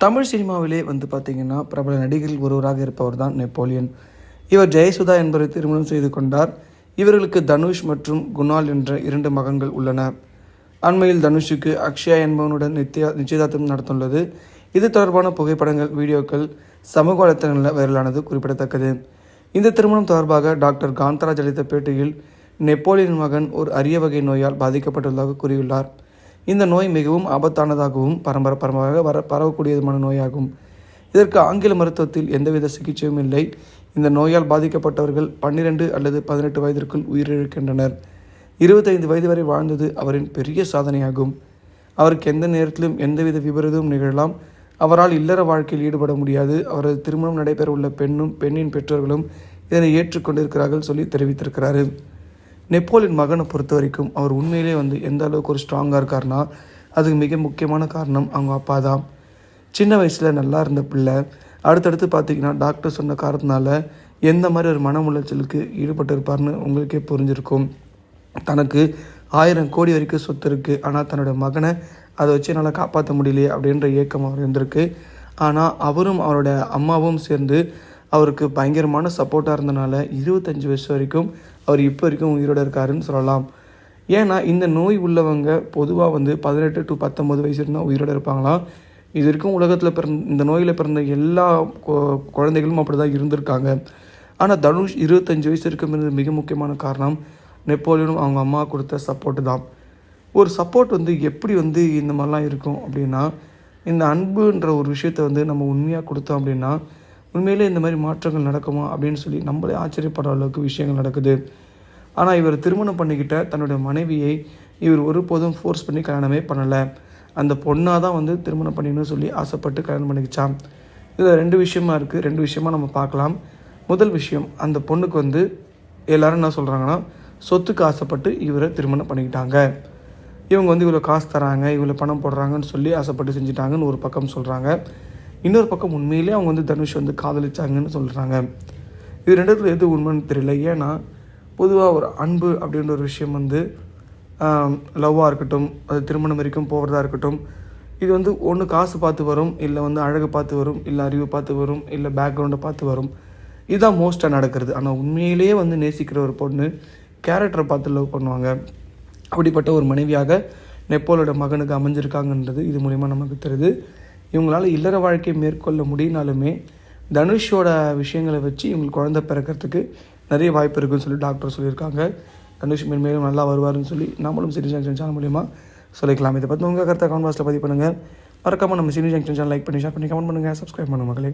தமிழ் சினிமாவிலே பார்த்திங்கன்னா பிரபல நடிகர்கள் ஒருவராக இருப்பவர் தான் நெப்போலியன். இவர் ஜெயசுதா என்பவரை திருமணம் செய்து கொண்டார். இவர்களுக்கு தனுஷ் மற்றும் குணால் என்ற 2 மகன்கள் உள்ளனர். அண்மையில் தனுஷுக்கு அக்ஷயா என்பவனுடன் நிச்சயதார்த்தம் நடந்துள்ளது. இது தொடர்பான புகைப்படங்கள், வீடியோக்கள் சமூக வலைத்தளங்களில் வைரலானது குறிப்பிடத்தக்கது. இந்த திருமணம் தொடர்பாக டாக்டர் காந்தராஜ் அளித்த பேட்டியில் நெப்போலியன் மகன் ஒரு அரிய வகை நோயால் பாதிக்கப்பட்டுள்ளதாக கூறியுள்ளார். இந்த நோய் மிகவும் ஆபத்தானதாகவும் பரம்பரையாக பரவக்கூடியதுமான நோயாகும். இதற்கு ஆங்கில மருத்துவத்தில் எந்தவித சிகிச்சையும் இல்லை. இந்த நோயால் பாதிக்கப்பட்டவர்கள் 12 அல்லது 18 வயதிற்குள் உயிரிழக்கின்றனர். 25 வயது வரை வாழ்ந்தது அவரின் பெரிய சாதனையாகும். அவருக்கு எந்த நேரத்திலும் எந்தவித விபரீதமும் நிகழலாம். அவரால் இல்லற வாழ்க்கையில் ஈடுபட முடியாது. அவரது திருமணம் நடைபெற உள்ள பெண்ணின் பெற்றோர்களும் இதனை ஏற்றுக்கொண்டிருக்கிறார்கள் சொல்லி தெரிவித்திருக்கிறாரு. நெப்போலியன் மகனை பொறுத்த வரைக்கும் அவர் உண்மையிலே எந்த அளவுக்கு ஒரு ஸ்ட்ராங்காக இருக்காருன்னா அதுக்கு மிக முக்கியமான காரணம் அவங்க அப்பா தான். சின்ன வயசில் நல்லா இருந்த பிள்ளை அடுத்தடுத்து பார்த்திங்கன்னா டாக்டர் சொன்ன காரணத்தினால எந்த மாதிரி ஒரு மன உளைச்சலுக்கு ஈடுபட்டு இருப்பார்னு உங்களுக்கே புரிஞ்சிருக்கும். தனக்கு 1000 கோடி வரைக்கும் சொத்து இருக்குது, ஆனால் தன்னோட மகனை அதை வச்சு என்னால் காப்பாற்ற முடியலையே அப்படின்ற ஏக்கம் அவர் இருந்திருக்கு. ஆனால் அவரும் அவரோட அம்மாவும் சேர்ந்து அவருக்கு பயங்கரமான சப்போர்ட்டாக இருந்தனால 25 வயசு வரைக்கும் அவர் இப்போ வரைக்கும் உயிரோடு இருக்காருன்னு சொல்லலாம். ஏன்னா இந்த நோய் உள்ளவங்க பொதுவாக 18 to 19 வயசு இருந்தால் உயிரோடு இருப்பாங்களாம். இது வரைக்கும் உலகத்தில் இந்த நோயில் பிறந்த எல்லா குழந்தைகளும் அப்படி தான் இருந்திருக்காங்க. ஆனால் தனுஷ் 25 வயசு இருக்குங்கிறது மிக முக்கியமான காரணம் நெப்போலியனும் அவங்க அம்மா கொடுத்த சப்போர்ட்டு தான். ஒரு சப்போர்ட் எப்படி இந்த மாதிரிலாம் இருக்கும் அப்படின்னா, இந்த அன்புன்ற ஒரு விஷயத்தை நம்ம உண்மையாக கொடுத்தோம் அப்படின்னா உண்மையிலே இந்த மாதிரி மாற்றங்கள் நடக்குமா அப்படின்னு சொல்லி நம்மளே ஆச்சரியப்படுற அளவுக்கு விஷயங்கள் நடக்குது. ஆனால் இவர் திருமணம் பண்ணிக்கிட்ட தன்னுடைய மனைவியை இவர் ஒருபோதும் ஃபோர்ஸ் பண்ணி கல்யாணமே பண்ணலை. அந்த பொண்ணாக தான் திருமணம் பண்ணிக்கணும்னு சொல்லி ஆசைப்பட்டு கல்யாணம் பண்ணிக்கிச்சான். இதில் 2 விஷயமா இருக்குது. 2 விஷயமா நம்ம பார்க்கலாம். முதல் விஷயம், அந்த பொண்ணுக்கு எல்லோரும் என்ன சொல்கிறாங்கன்னா சொத்துக்கு ஆசைப்பட்டு இவரை திருமணம் பண்ணிக்கிட்டாங்க. இவங்க இவ்வளோ காசு தராங்க, இவ்வளோ பணம் போடுறாங்கன்னு சொல்லி ஆசைப்பட்டு செஞ்சுட்டாங்கன்னு ஒரு பக்கம் சொல்கிறாங்க. இன்னொரு பக்கம் உண்மையிலே அவங்க தனுஷ் காதலிச்சாங்கன்னு சொல்கிறாங்க. இது 2த்துல எது உண்மைன்னு தெரியல. ஏன்னா பொதுவாக ஒரு அன்பு அப்படின்ற ஒரு விஷயம் லவ்வாக இருக்கட்டும், அது திருமணம் வரைக்கும் போகிறதா இருக்கட்டும், இது ஒன்று காசு பார்த்து வரும், இல்லை அழகு பார்த்து வரும், இல்லை அறிவு பார்த்து வரும், இல்லை பேக்ரவுண்டை பார்த்து வரும். இதுதான் மோஸ்ட்டாக நடக்கிறது. ஆனால் உண்மையிலேயே நேசிக்கிற ஒரு பொண்ணு கேரக்டரை பார்த்து லவ் பண்ணுவாங்க. அப்படிப்பட்ட ஒரு மனைவியாக நெப்போலியோட மகனுக்கு அமைஞ்சிருக்காங்கன்றது இது மூலிமா நமக்கு தெரியுது. இவங்களால் இல்லற வாழ்க்கையை மேற்கொள்ள முடியினாலுமே தனுஷோட விஷயங்களை வச்சு இவங்களுக்கு குழந்தை பிறக்கிறதுக்கு நிறைய வாய்ப்பு இருக்குதுன்னு சொல்லி டாக்டர் சொல்லியிருக்காங்க. தனுஷ் மேலும் நல்லா வருவார்னு சொல்லி நம்மளும் சினி ஜங்ஷன் சேனல் மூலிமா சொல்லிக்கலாம். இதை பற்றி உங்கள் கருத்தை கமெண்ட் பாக்ஸில் பதிவு பண்ணுங்கள். மறக்காமல் நம்ம சினி ஜங்ஷன் சேனல் லைக் பண்ணி ஷேர் பண்ணி கமெண்ட் பண்ணுங்கள், சப்ஸ்கிரைப் பண்ணுங்கள் மக்களே.